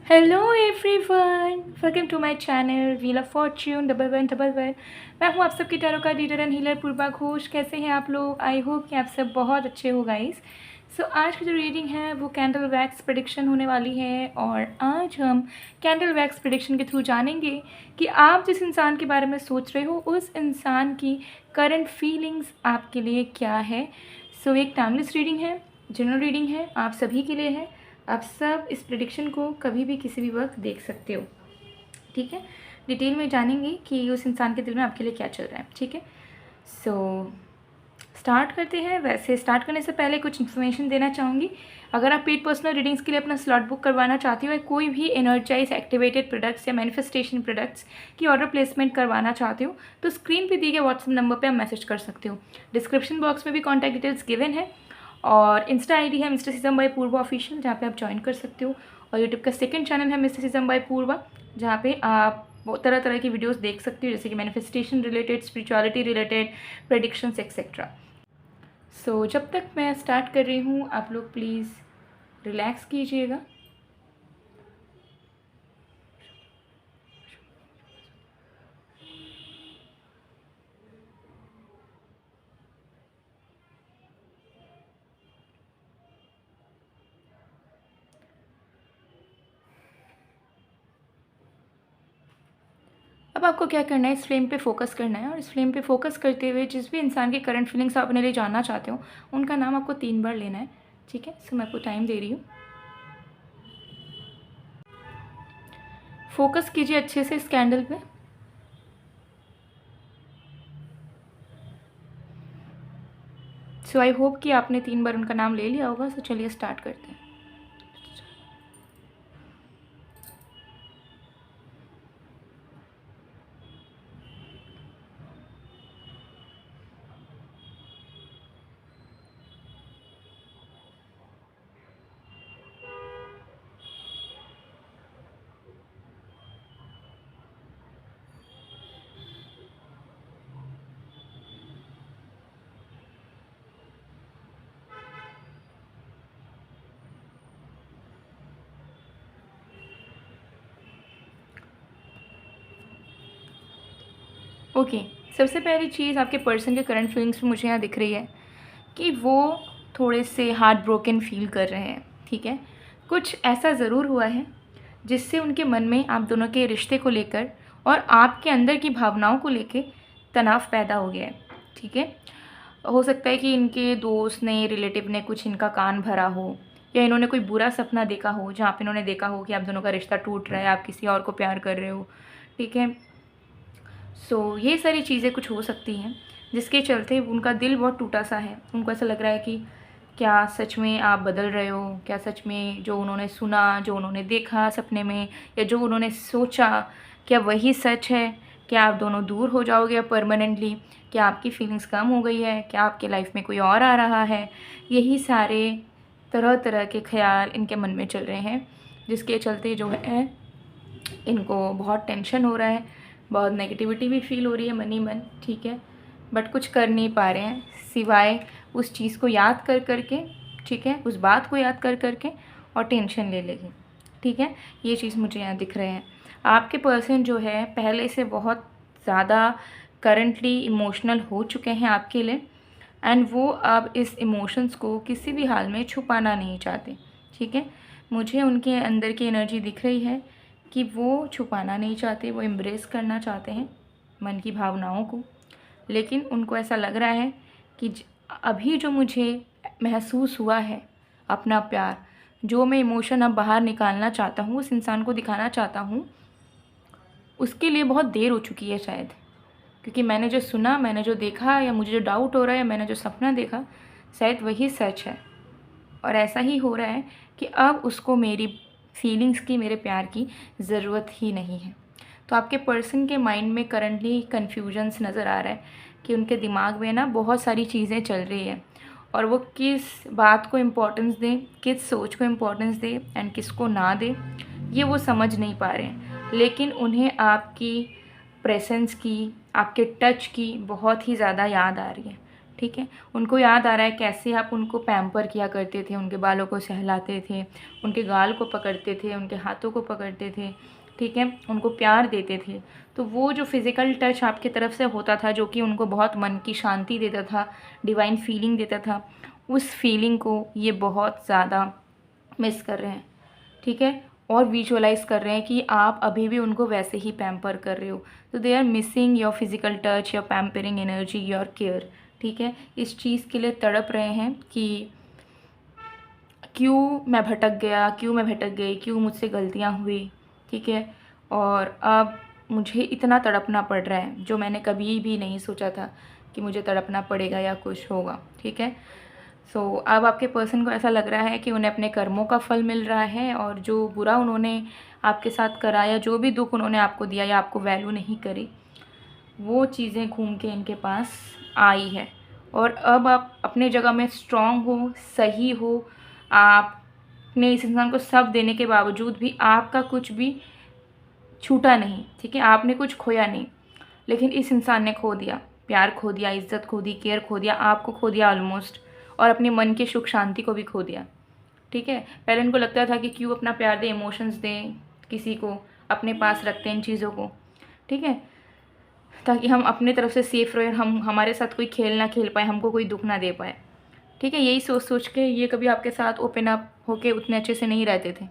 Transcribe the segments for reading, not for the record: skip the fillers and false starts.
Hello everyone, welcome to my channel wheel of fortune double one double one. मैं हूँ आप सबकी tarot का reader and healer Purva Ghosh. कैसे हैं आप लोग? आई होप कि आप सब बहुत अच्छे हो गाइस। सो आज की जो रीडिंग है वो कैंडल वैक्स प्रेडिक्शन होने वाली है और आज हम कैंडल वैक्स प्रेडिक्शन के थ्रू जानेंगे कि आप जिस इंसान के बारे में सोच रहे हो उस इंसान की करंट फीलिंग्स आपके लिए क्या है। सो एक टाइमलेस रीडिंग है, जनरल रीडिंग है, आप सभी के लिए है। आप सब इस प्रेडिक्शन को कभी भी किसी भी वक्त देख सकते हो, ठीक है। डिटेल में जानेंगे कि उस इंसान के दिल में आपके लिए क्या चल रहा है, ठीक है। सो स्टार्ट करते हैं। वैसे स्टार्ट करने से पहले कुछ इन्फॉर्मेशन देना चाहूँगी। अगर आप पेड पर्सनल रीडिंग्स के लिए अपना स्लॉट बुक करवाना चाहती हो या कोई भी एनर्जाइज एक्टिवेटेड प्रोडक्ट्स या मैनिफेस्टेशन प्रोडक्ट्स की ऑर्डर प्लेसमेंट करवाना चाहते हो तो स्क्रीन पे दिए गए व्हाट्सएप नंबर पे आप मैसेज कर सकते हो। डिस्क्रिप्शन बॉक्स में भी कॉन्टैक्ट डिटेल्स गिवन है और इंस्टा आईडी है मिस्टिसिज्म बाय पूर्वा ऑफिशियल, जहाँ पे आप ज्वाइन कर सकते हो। और यूट्यूब का सेकंड चैनल है मिस्टिसिज्म बाय पूर्वा, जहाँ पे आप तरह तरह की वीडियोस देख सकते हो, जैसे कि manifestation related, spirituality related, predictions etcetera. So जब तक मैं स्टार्ट कर रही हूँ आप लोग प्लीज़ रिलैक्स कीजिएगा। अब आपको क्या करना है, इस फ्लेम पे फोकस करना है और इस फ्लेम पे फोकस करते हुए जिस भी इंसान की करंट फीलिंग्स आप अपने लिए जानना चाहते हो उनका नाम आपको 3 बार लेना है, ठीक है। सो मैं आपको टाइम दे रही हूँ, फोकस कीजिए अच्छे से इस कैंडल पे। सो आई होप कि आपने 3 बार उनका नाम ले लिया होगा। सो चलिए स्टार्ट करते हैं। ओके, सबसे पहली चीज़ आपके पर्सन के करंट फीलिंग्स में मुझे यहाँ दिख रही है कि वो थोड़े से हार्ट ब्रोकन फील कर रहे हैं, ठीक है। कुछ ऐसा ज़रूर हुआ है जिससे उनके मन में आप दोनों के रिश्ते को लेकर और आपके अंदर की भावनाओं को लेकर तनाव पैदा हो गया है, ठीक है। हो सकता है कि इनके दोस्त ने, रिलेटिव ने कुछ इनका कान भरा हो या इन्होंने कोई बुरा सपना देखा हो जहाँ पे इन्होंने देखा हो कि आप दोनों का रिश्ता टूट रहा है, आप किसी और को प्यार कर रहे हो, ठीक है। सो ये सारी चीज़ें कुछ हो सकती हैं जिसके चलते उनका दिल बहुत टूटा सा है। उनको ऐसा लग रहा है कि क्या सच में आप बदल रहे हो, क्या सच में जो उन्होंने सुना, जो उन्होंने देखा सपने में या जो उन्होंने सोचा, क्या वही सच है? क्या आप दोनों दूर हो जाओगे अब परमानेंटली? क्या आपकी फीलिंग्स कम हो गई है? क्या आपके लाइफ में कोई और आ रहा है? यही सारे तरह तरह के ख्याल इनके मन में चल रहे हैं, जिसके चलते जो है इनको बहुत टेंशन हो रहा है, बहुत नेगेटिविटी भी फील हो रही है मन ही मन, ठीक है। बट कुछ कर नहीं पा रहे हैं सिवाय उस चीज़ को याद कर करके, ठीक है, उस बात को याद कर करके और टेंशन ले लेगी, ठीक है। ये चीज़ मुझे यहाँ दिख रहे हैं। आपके पर्सन जो है पहले से बहुत ज़्यादा करंटली इमोशनल हो चुके हैं आपके लिए एंड वो अब इस इमोशंस को किसी भी हाल में छुपाना नहीं चाहते, ठीक है। मुझे उनके अंदर की एनर्जी दिख रही है कि वो छुपाना नहीं चाहते, वो एम्ब्रेस करना चाहते हैं मन की भावनाओं को। लेकिन उनको ऐसा लग रहा है कि अभी जो मुझे महसूस हुआ है अपना प्यार, जो मैं इमोशन अब बाहर निकालना चाहता हूँ, उस इंसान को दिखाना चाहता हूँ, उसके लिए बहुत देर हो चुकी है शायद। क्योंकि मैंने जो सुना, मैंने जो देखा या मुझे जो डाउट हो रहा है, मैंने जो सपना देखा, शायद वही सच है। और ऐसा ही हो रहा है कि अब उसको मेरी फीलिंग्स की, मेरे प्यार की ज़रूरत ही नहीं है। तो आपके पर्सन के माइंड में करंटली कन्फ्यूजन्स नज़र आ रहा है कि उनके दिमाग में ना बहुत सारी चीज़ें चल रही है और वो किस बात को इम्पोर्टेंस दें, किस सोच को इम्पोर्टेंस दें एंड किसको ना दें, ये वो समझ नहीं पा रहे हैं। लेकिन उन्हें आपकी प्रेजेंस की, आपके टच की बहुत ही ज़्यादा याद आ रही है, ठीक है। उनको याद आ रहा है कैसे आप उनको पैम्पर किया करते थे, उनके बालों को सहलाते थे, उनके गाल को पकड़ते थे, उनके हाथों को पकड़ते थे, ठीक है, उनको प्यार देते थे। तो वो जो फ़िज़िकल टच आपकी तरफ से होता था, जो कि उनको बहुत मन की शांति देता था, डिवाइन फीलिंग देता था, उस फीलिंग को ये बहुत ज़्यादा मिस कर रहे हैं, ठीक है। और विजुअलाइज़ कर रहे हैं कि आप अभी भी उनको वैसे ही पैम्पर कर रहे हो। तो they are missing your physical touch, your pampering energy, your care, ठीक है। इस चीज़ के लिए तड़प रहे हैं कि क्यों मैं भटक गया, क्यों मैं भटक गई, क्यों मुझसे गलतियाँ हुई, ठीक है। और अब मुझे इतना तड़पना पड़ रहा है जो मैंने कभी भी नहीं सोचा था कि मुझे तड़पना पड़ेगा या कुछ होगा, ठीक है। सो अब आपके पर्सन को ऐसा लग रहा है कि उन्हें अपने कर्मों का फल मिल रहा है, और जो बुरा उन्होंने आपके साथ करा या जो भी दुख उन्होंने आपको दिया या आपको वैल्यू नहीं करी, वो चीज़ें घूम के इनके पास आई है। और अब आप अपने जगह में स्ट्रॉन्ग हो, सही हो, आपने इस इंसान को सब देने के बावजूद भी आपका कुछ भी छूटा नहीं, ठीक है, आपने कुछ खोया नहीं। लेकिन इस इंसान ने खो दिया, प्यार खो दिया, इज़्ज़त खो दी, केयर खो दिया, आपको खो दिया ऑलमोस्ट, और अपने मन के सुख शांति को भी खो दिया, ठीक है। पहले इनको लगता था कि क्यों अपना प्यार दें, इमोशंस दें, किसी को अपने पास रखते हैं इन चीज़ों को, ठीक है, ताकि हम अपने तरफ से सेफ़ रहें, हम हमारे साथ कोई खेल ना खेल पाए, हमको कोई दुख ना दे पाए, ठीक है। यही सोच सोच के ये कभी आपके साथ ओपन अप होके उतने अच्छे से नहीं रहते थे।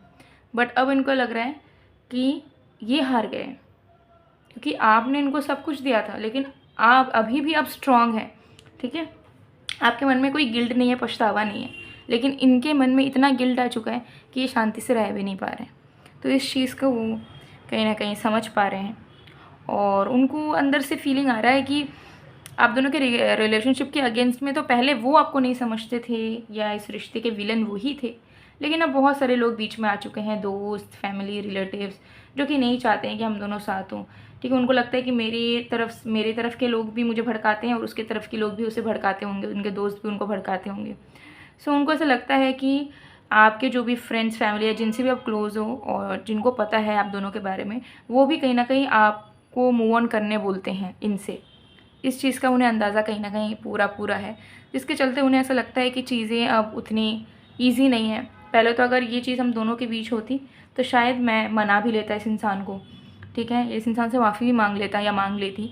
बट अब इनको लग रहा है कि ये हार गए, क्योंकि आपने इनको सब कुछ दिया था, लेकिन आप अभी भी आप स्ट्रॉन्ग हैं, ठीक है। आपके मन में कोई गिल्ट नहीं है, पछतावा नहीं है, लेकिन इनके मन में इतना गिल्ट आ चुका है कि ये शांति से रह भी नहीं पा रहे हैं। तो इस चीज़ को वो कहीं ना कहीं समझ पा रहे हैं, और उनको अंदर से फीलिंग आ रहा है कि आप दोनों के रिलेशनशिप के अगेंस्ट में तो पहले वो आपको नहीं समझते थे, या इस रिश्ते के विलन वो ही थे, लेकिन अब बहुत सारे लोग बीच में आ चुके हैं, दोस्त, फैमिली, रिलेटिव्स, जो कि नहीं चाहते हैं कि हम दोनों साथ हों, ठीक है। उनको लगता है कि मेरी तरफ के लोग भी मुझे भड़काते हैं, और उसके तरफ के लोग भी उसे भड़काते होंगे, उनके दोस्त भी उनको भड़काते होंगे। सो उनको ऐसा लगता है कि आपके जो भी फ्रेंड्स, फैमिली, या जिनसे भी आप क्लोज़ हो और जिनको पता है आप दोनों के बारे में, वो भी कहीं ना कहीं आपको मूव ऑन करने बोलते हैं इनसे। इस चीज़ का उन्हें अंदाज़ा कहीं ना कहीं पूरा पूरा है, जिसके चलते उन्हें ऐसा लगता है कि चीज़ें अब उतनी ईजी नहीं है। पहले तो अगर ये चीज़ हम दोनों के बीच होती तो शायद मैं मना भी लेता इस इंसान को, ठीक है, इस इंसान से माफ़ी भी मांग लेता या मांग लेती।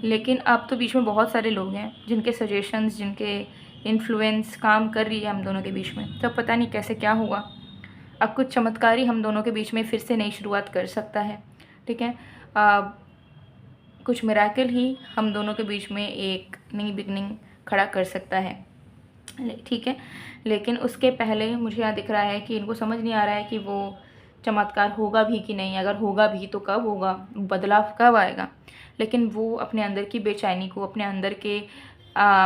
लेकिन अब तो बीच में बहुत सारे लोग हैं जिनके सजेशंस, जिनके इन्फ्लुएंस काम कर रही है हम दोनों के बीच में। तो पता नहीं कैसे क्या होगा। अब कुछ चमत्कार ही हम दोनों के बीच में फिर से नई शुरुआत कर सकता है, ठीक है। कुछ मिराकल ही हम दोनों के बीच में एक नई बिगनिंग खड़ा कर सकता है, ठीक है। लेकिन उसके पहले मुझे यहाँ दिख रहा है कि इनको समझ नहीं आ रहा है कि वो चमत्कार होगा भी कि नहीं, अगर होगा भी तो कब होगा, बदलाव कब आएगा। लेकिन वो अपने अंदर की बेचैनी को, अपने अंदर के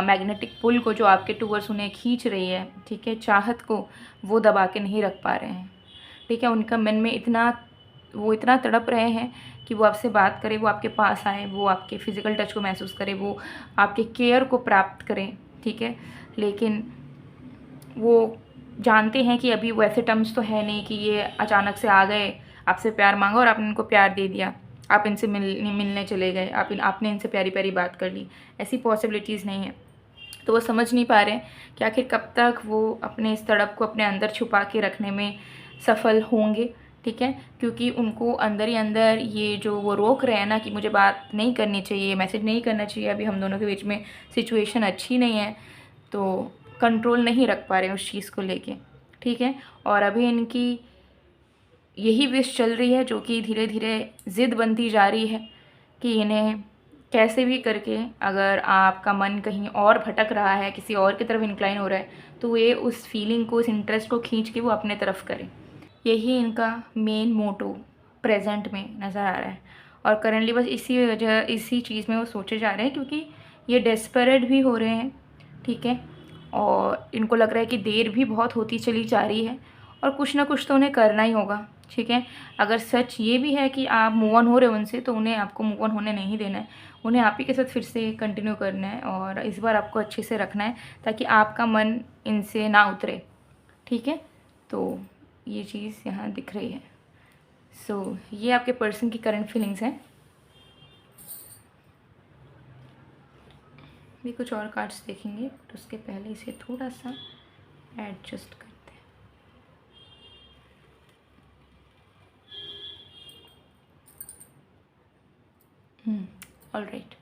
मैग्नेटिक पुल को जो आपके टूवर्ड्स उन्हें खींच रही है, ठीक है, चाहत को, वो दबा के नहीं रख पा रहे हैं, ठीक है। उनका मन में वो इतना तड़प रहे हैं कि वो आपसे बात करे, वो आपके पास आए, वो आपके फ़िज़िकल टच को महसूस करे, वो आपके केयर को प्राप्त करें, ठीक है। लेकिन वो जानते हैं कि अभी वैसे टर्म्स तो है नहीं कि ये अचानक से आ गए, आपसे प्यार मांगा और आपने इनको प्यार दे दिया, आप इनसे मिलने चले गए, आपने इनसे प्यारी प्यारी बात कर ली, ऐसी पॉसिबिलिटीज़ नहीं है। तो वो समझ नहीं पा रहे हैं कि आखिर कब तक वो अपने इस तड़प को अपने अंदर छुपा के रखने में सफल होंगे, ठीक है। क्योंकि उनको अंदर ही अंदर ये जो वो रोक रहे हैं ना कि मुझे बात नहीं करनी चाहिए, मैसेज नहीं करना चाहिए, अभी हम दोनों के बीच में सिचुएशन अच्छी नहीं है, तो कंट्रोल नहीं रख पा रहे हैं उस चीज़ को लेके, ठीक है। और अभी इनकी यही विश चल रही है जो कि धीरे धीरे ज़िद बनती जा रही है कि इन्हें कैसे भी करके, अगर आपका मन कहीं और भटक रहा है, किसी और की तरफ इंक्लाइन हो रहा है, तो ये उस फीलिंग को, उस इंटरेस्ट को खींच के वो अपने तरफ करें। यही इनका मेन मोटो प्रेजेंट में नज़र आ रहा है। और करंटली बस इसी चीज़ में वो सोचे जा रहे हैं, क्योंकि ये डेस्परेट भी हो रहे हैं, ठीक है। और इनको लग रहा है कि देर भी बहुत होती चली जा रही है, और कुछ ना कुछ तो उन्हें करना ही होगा, ठीक है। अगर सच ये भी है कि आप मूव ऑन हो रहे हो उनसे, तो उन्हें आपको मूव ऑन होने नहीं देना है, उन्हें आप ही के साथ फिर से कंटिन्यू करना है, और इस बार आपको अच्छे से रखना है ताकि आपका मन इनसे ना उतरे, ठीक है। तो ये चीज़ यहाँ दिख रही है। सो ये आपके पर्सन की करंट फीलिंग्स हैं। भी कुछ और कार्ड्स देखेंगे, बट उसके पहले इसे थोड़ा सा एडजस्ट करते हैं। All right.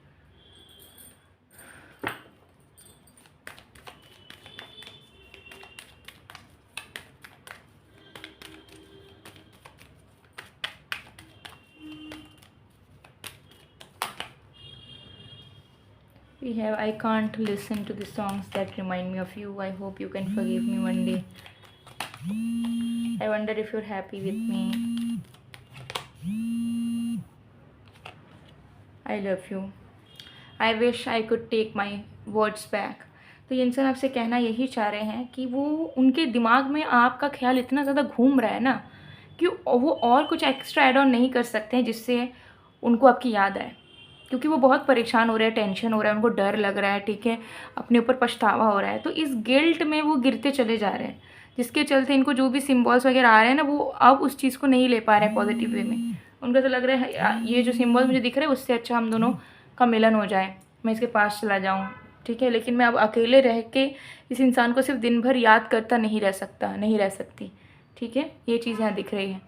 We have I can't listen to the songs that remind me of you. I hope you can forgive me one day. I wonder if you're happy with me. I love you. I wish I could take my words back. तो ये इंसान आपसे कहना यही चाह रहे हैं कि वो उनके दिमाग में आपका ख्याल इतना ज़्यादा घूम रहा है ना कि वो और कुछ एक्स्ट्रा ऐड ऑन नहीं कर सकते हैं जिससे उनको आपकी याद आए, क्योंकि वो बहुत परेशान हो रहे हैं, टेंशन हो रहा है, उनको डर लग रहा है, ठीक है, अपने ऊपर पछतावा हो रहा है। तो इस गिल्ट में वो गिरते चले जा रहे हैं, जिसके चलते इनको जो भी सिम्बॉल्स वगैरह आ रहे हैं ना, वो अब उस चीज़ को नहीं ले पा रहे हैं पॉजिटिव वे में। उनको तो लग रहा है ये जो सिम्बॉल मुझे दिख रहा है उससे अच्छा हम दोनों का मिलन हो जाए, मैं इसके पास चला जाऊँ, ठीक है, लेकिन मैं अब अकेले रह के इस इंसान को सिर्फ दिन भर याद करता नहीं रह सकती, ठीक है, ये चीज़ यहाँ दिख रही है।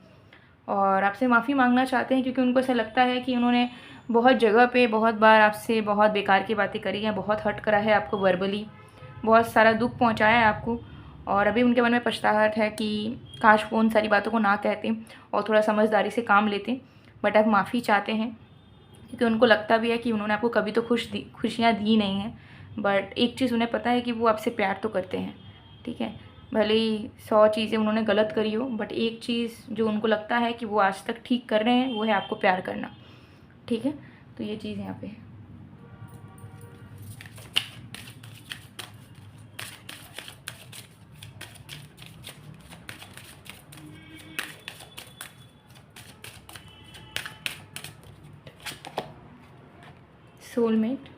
और आपसे माफ़ी मांगना चाहते हैं क्योंकि उनको ऐसा लगता है कि उन्होंने बहुत जगह पे बहुत बार आपसे बहुत बेकार की बातें करी हैं, बहुत हर्ट करा है आपको वर्बली, बहुत सारा दुख पहुंचाया है आपको, और अभी उनके मन में पछताहट है कि काश वो उन सारी बातों को ना कहते और थोड़ा समझदारी से काम लेते। बट आप माफ़ी चाहते हैं क्योंकि उनको लगता भी है कि उन्होंने आपको कभी तो खुशियाँ दी नहीं हैं, बट एक चीज़ उन्हें पता है कि वो आपसे प्यार तो करते हैं, ठीक है, भले ही 100 चीज़ें उन्होंने गलत करी हो, बट एक चीज़ जो उनको लगता है कि वो आज तक ठीक कर रहे हैं वो है आपको प्यार करना, ठीक है। तो ये चीज़ यहाँ पे है। Soulmate,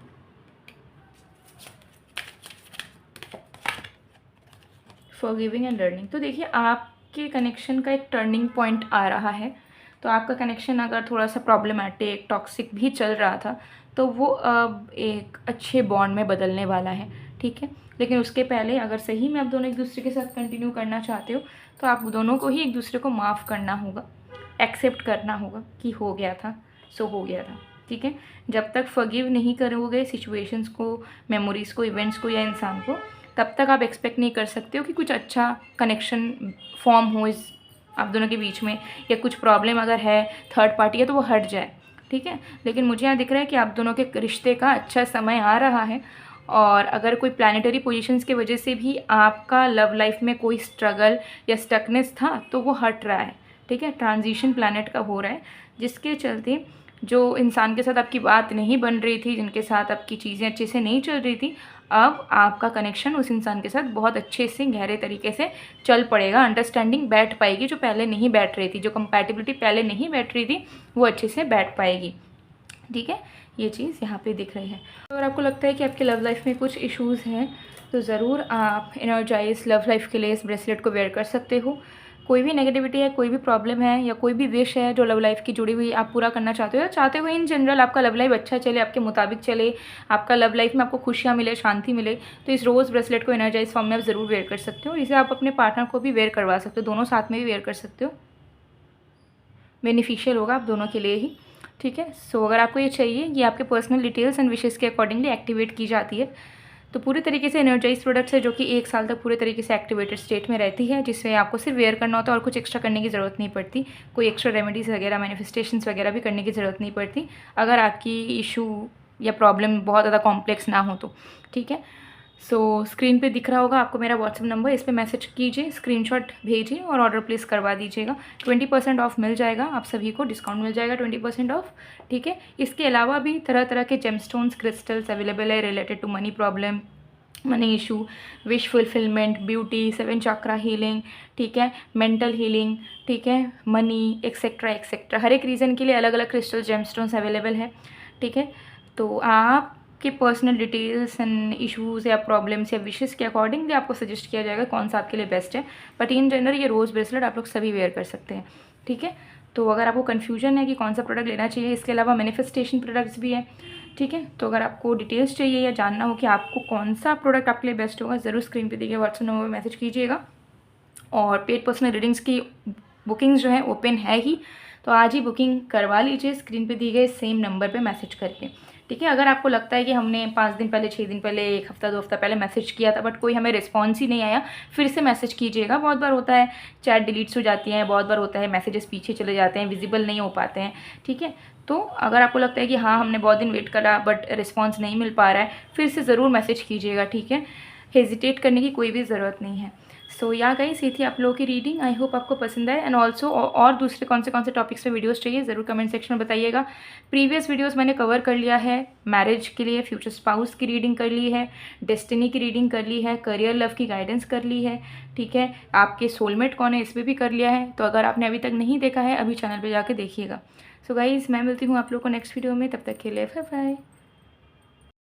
forgiving and learning. तो देखिए आपके कनेक्शन का एक टर्निंग पॉइंट आ रहा है। तो आपका कनेक्शन अगर थोड़ा सा प्रॉब्लमैटिक टॉक्सिक भी चल रहा था तो वो अब एक अच्छे बॉन्ड में बदलने वाला है, ठीक है। लेकिन उसके पहले अगर सही में आप दोनों एक दूसरे के साथ कंटिन्यू करना चाहते हो तो आप दोनों को ही एक दूसरे को माफ़ करना होगा, एक्सेप्ट करना होगा कि हो गया था सो हो गया था, ठीक है। जब तक फॉरगिव नहीं करोगे सिचुएशंस को, मेमोरीज़ को, इवेंट्स को या इंसान को, तब तक आप एक्सपेक्ट नहीं कर सकते हो कि कुछ अच्छा कनेक्शन फॉर्म हो इस आप दोनों के बीच में, या कुछ प्रॉब्लम अगर है थर्ड पार्टी है तो वो हट जाए, ठीक है। लेकिन मुझे यहाँ दिख रहा है कि आप दोनों के रिश्ते का अच्छा समय आ रहा है, और अगर कोई प्लानिटरी पोजीशंस की वजह से भी आपका लव लाइफ में कोई स्ट्रगल या स्टकनेस था तो वो हट रहा है, ठीक है। ट्रांजिशन प्लैनेट का हो रहा है, जिसके चलते जो इंसान के साथ आपकी बात नहीं बन रही थी, जिनके साथ आपकी चीज़ें अच्छे से नहीं चल रही थी, अब आपका कनेक्शन उस इंसान के साथ बहुत अच्छे से गहरे तरीके से चल पड़ेगा, अंडरस्टैंडिंग बैठ पाएगी जो पहले नहीं बैठ रही थी, जो कंपैटिबिलिटी पहले नहीं बैठ रही थी वो अच्छे से बैठ पाएगी, ठीक है। ये चीज़ यहाँ पे दिख रही है। अगर आपको लगता है कि आपके लव लाइफ में कुछ इश्यूज़ हैं तो ज़रूर आप एनर्जाइज लव लाइफ के लिए इस ब्रेसलेट को वेयर कर सकते हो। कोई भी नेगेटिविटी है, कोई भी प्रॉब्लम है या कोई भी विश है जो लव लाइफ की जुड़ी हुई आप पूरा करना चाहते हो या चाहते हो इन जनरल आपका लव लाइफ अच्छा चले, आपके मुताबिक चले, आपका लव लाइफ में आपको खुशियाँ मिले, शांति मिले, तो इस रोज़ ब्रेसलेट को एनर्जाइज फॉर्म में आप ज़रूर वेयर कर सकते हो। इसे आप अपने पार्टनर को भी वेयर करवा सकते हो, दोनों साथ में भी वेयर कर सकते हो, बेनिफिशियल होगा आप दोनों के लिए ही, ठीक है। सो अगर आपको ये चाहिए, ये आपके पर्सनल डिटेल्स एंड विशेज़ के अकॉर्डिंगली एक्टिवेट की जाती है, तो पूरे तरीके से एनर्जाइज प्रोडक्ट्स है जो कि 1 साल तक पूरे तरीके से एक्टिवेटेड स्टेट में रहती है, जिससे आपको सिर्फ वेयर करना होता है और कुछ एक्स्ट्रा करने की ज़रूरत नहीं पड़ती, कोई एक्स्ट्रा रेमेडीज़ वगैरह मैनिफेस्टेशंस वगैरह भी करने की ज़रूरत नहीं पड़ती अगर आपकी इशू या प्रॉब्लम बहुत ज़्यादा कॉम्प्लेक्स ना हो तो, ठीक है। सो स्क्रीन पे दिख रहा होगा आपको मेरा व्हाट्सएप नंबर, इस पर मैसेज कीजिए, स्क्रीनशॉट भेजिए और ऑर्डर प्लेस करवा दीजिएगा। 20% ऑफ मिल जाएगा, आप सभी को डिस्काउंट मिल जाएगा 20% ऑफ, ठीक है। इसके अलावा भी तरह तरह के जेमस्टोन्स, क्रिस्टल्स अवेलेबल है related to money problem, money issue, wish fulfilment, beauty, 7 chakra healing, ठीक है, मेंटल हीलिंग, ठीक है, मनी एक्सेट्रा एक्सेट्रा, हर एक रीज़न के लिए अलग अलग क्रिस्टल जेमस्टोन्स अवेलेबल है, ठीक है। तो आपके पर्सनल डिटेल्स एंड इश्यूज़ या प्रॉब्लम्स या विशेस के अकॉर्डिंगली आपको सजेस्ट किया जाएगा कौन सा आपके लिए बेस्ट है, बट इन जनरल ये रोज़ ब्रेसलेट आप लोग सभी वेयर कर सकते हैं, ठीक है। तो अगर आपको कन्फ्यूजन है कि कौन सा प्रोडक्ट लेना चाहिए, इसके अलावा मैनिफेस्टेशन प्रोडक्ट्स भी हैं, ठीक है। तो अगर आपको डिटेल्स चाहिए या जानना हो कि आपको कौन सा प्रोडक्ट आपके लिए बेस्ट होगा, ज़रूर स्क्रीन पे दिए गए व्हाट्सएप नंबर पर मैसेज कीजिएगा। और पेड पर्सनल रीडिंग्स की बुकिंग्स जो है ओपन है ही, तो आज ही बुकिंग करवा लीजिए स्क्रीन पे दिए गए सेम नंबर पे मैसेज करके, ठीक है। अगर आपको लगता है कि हमने 5 दिन पहले, 6 दिन पहले, 1 हफ्ता 2 हफ्ता पहले मैसेज किया था बट कोई हमें रिस्पॉन्स ही नहीं आया, फिर से मैसेज कीजिएगा। बहुत बार होता है चैट डिलीट्स हो जाती हैं, बहुत बार होता है मैसेजेस पीछे चले जाते हैं, विजिबल नहीं हो पाते हैं, ठीक है। तो अगर आपको लगता है कि हाँ हमने बहुत दिन वेट करा बट रिस्पॉन्स नहीं मिल पा रहा है, फिर से ज़रूर मैसेज कीजिएगा, ठीक है। हेजिटेट करने की कोई भी ज़रूरत नहीं है। सो या गाइस, ये थी आप लोगों की रीडिंग। आई होप आपको पसंद आए। एंड ऑल्सो और दूसरे कौन से टॉपिक्स पे वीडियोस चाहिए ज़रूर कमेंट सेक्शन में बताइएगा। प्रीवियस वीडियोस मैंने कवर कर लिया है, मैरिज के लिए फ्यूचर स्पाउस की रीडिंग कर ली है, डेस्टिनी की रीडिंग कर ली है, करियर लव की गाइडेंस कर ली है, ठीक है। आपके सोलमेट कौन है इस पर भी कर लिया है। तो अगर आपने अभी तक नहीं देखा है, अभी चैनल पर जाकर देखिएगा। सो गाइज़, मैं मिलती हूँ आप लोगों को नेक्स्ट वीडियो में, तब तक के लिए बाय बाय।